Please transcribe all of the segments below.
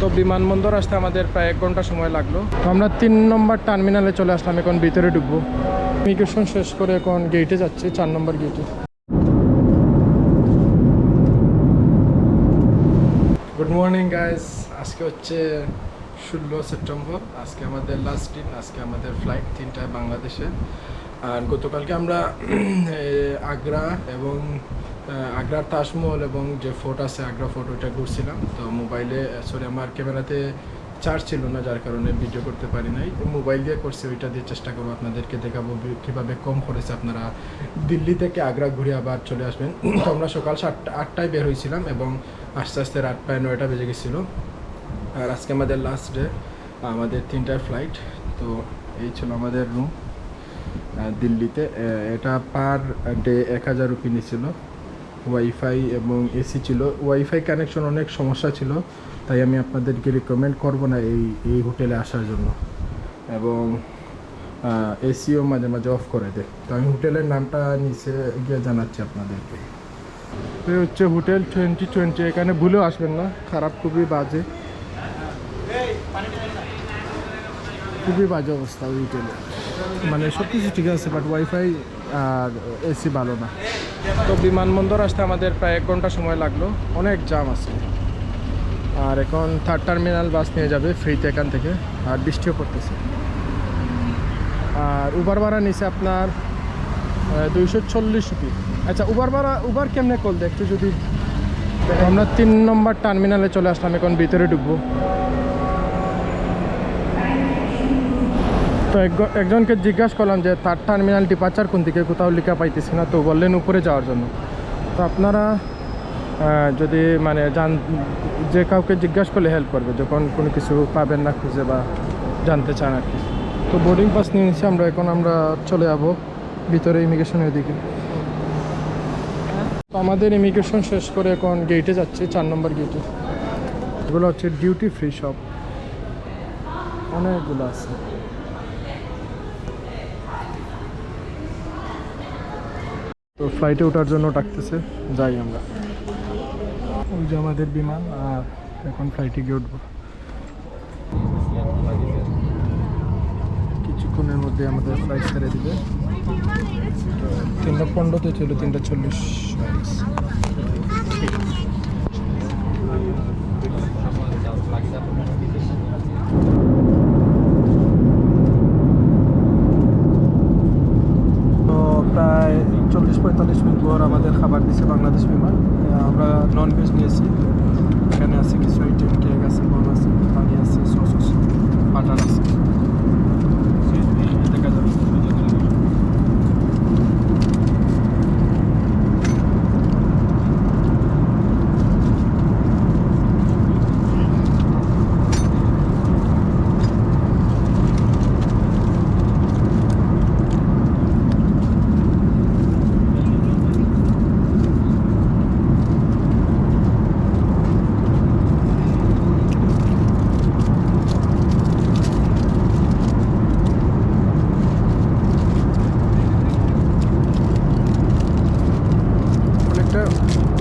তো বিমানবন্দর আসতে আমাদের প্রায় 1 ঘন্টা সময় লাগলো। তো আমরা 3 নম্বর টার্মিনালে চলে আসলাম, এখন ভিতরে ঢুকবো। ইমিগ্রেশন শেষ করে এখন গেটে যাচ্ছি, 4 নম্বর গেটে। গুড মর্নিং গাইস, আজকে হচ্ছে 16 সেপ্টেম্বর। আজকে আমাদের লাস্ট দিন, আজকে আমাদের ফ্লাইট 3টায় বাংলাদেশে। আর গতকালকে আমরা আগ্রা এবং আগ্রার তাজমহল এবং যে ফোর্ট আছে আগ্রা ফোর্ট, ওইটা ঘুরছিলাম। তো মোবাইলে আমার ক্যামেরাতে চার্জ ছিল না, যার কারণে ভিডিও করতে পারি নাই। মোবাইল দিয়ে করছি, ওইটা দিয়ে চেষ্টা করবো আপনাদেরকে দেখাবো কীভাবে কম খরচে আপনারা দিল্লি থেকে আগ্রা ঘুরে আবার চলে আসবেন। তো আমরা সকাল 8টায় বের হয়েছিলাম এবং আস্তে আস্তে রাত প্রায় 9টা বেজে গেছিলো। আর আজকে আমাদের লাস্ট ডে, আমাদের 3টার ফ্লাইট। তো এই ছিল আমাদের রুম দিল্লিতে। এটা পার ডে 1000 রুপি নিয়েছিল। ওয়াইফাই এবং এসি ছিল। ওয়াইফাই কানেকশন অনেক সমস্যা ছিল, তাই আমি আপনাদেরকে রিকমেন্ড করব না এই হোটেলে আসার জন্য। এবং এসিও মাঝে মাঝে অফ করে দেয়। তো আমি হোটেলের নামটা নিচে গিয়ে জানাচ্ছি আপনাদেরকে। তো হচ্ছে হোটেল 2020। এখানে ভুলেও আসবেন না, খারাপ, খুবই বাজে, খুবই বাজে অবস্থা ওই হোটেলে। মানে সব কিছু ঠিক আছে, বাট ওয়াইফাই আর এসি ভালো না। তো বিমানবন্দর আসতে আমাদের প্রায় 1 ঘন্টা সময় লাগলো, অনেক জ্যাম আছে। আর এখন 3rd টার্মিনাল বাস নিয়ে যাবে ফ্রিতে এখান থেকে। আর বৃষ্টিও পড়তেছে। আর উবার ভাড়া নিচে আপনার 240 রুপি। আচ্ছা, উবার কেমনে করলে একটু যদি। আমরা 3 নম্বর টার্মিনালে চলে আসলাম, এখন ভিতরে ঢুকবো। তো একজনকে জিজ্ঞাসা করলাম যে 3rd টার্মিনাল ডিপার্চার কোন দিকে, কোথাও লেখা পাইতেছি না। তো বললেন উপরে যাওয়ার জন্য। তো আপনারা যদি মানে যে কাউকে জিজ্ঞাসা করলে হেল্প করবে যখন কোনো কিছু পাবেন না খুঁজে বা জানতে চান আর কি। তো বোর্ডিং পাস নিয়ে নিচ্ছি আমরা, এখন আমরা চলে যাবো ভিতরে ইমিগ্রেশনের দিকে। তো আমাদের ইমিগ্রেশন শেষ করে এখন গেটে যাচ্ছি, 4 নম্বর গেটে। এগুলো হচ্ছে ডিউটি ফ্রি শপ, অনেকগুলো আছে। তো ফ্লাইটে ওঠার জন্য ডাকতেছে, যাই আমরা। ওই যে আমাদের বিমান, আর এখন ফ্লাইটে গিয়ে উঠবো। কিছুক্ষণের মধ্যে আমাদের ফ্লাইট ছেড়ে দিবে। 3:15 ছিল, 3:40। তো প্রায় 40-45 মিনিট পর আমাদের খাবার দিচ্ছে বাংলাদেশ বিমান। আমরা নন ভেজ নিয়েছি। এখানে আছে কিছু আইটেম, কেক আছে, বন আছে, পানি আছে, সস আছে, বাটার আছে। দেখা যাবে।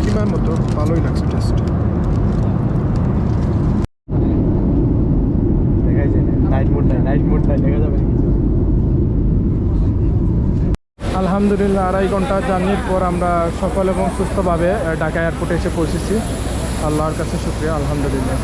কিমার মতো ভালোই লাগছে টেস্ট। আলহামদুলিল্লাহ 2.5 ঘন্টা জার্নির পর আমরা সফল এবং সুস্থভাবে ঢাকা এয়ারপোর্টে এসে পৌঁছেছি। আল্লাহর কাছে শুকরিয়া, আলহামদুলিল্লাহ।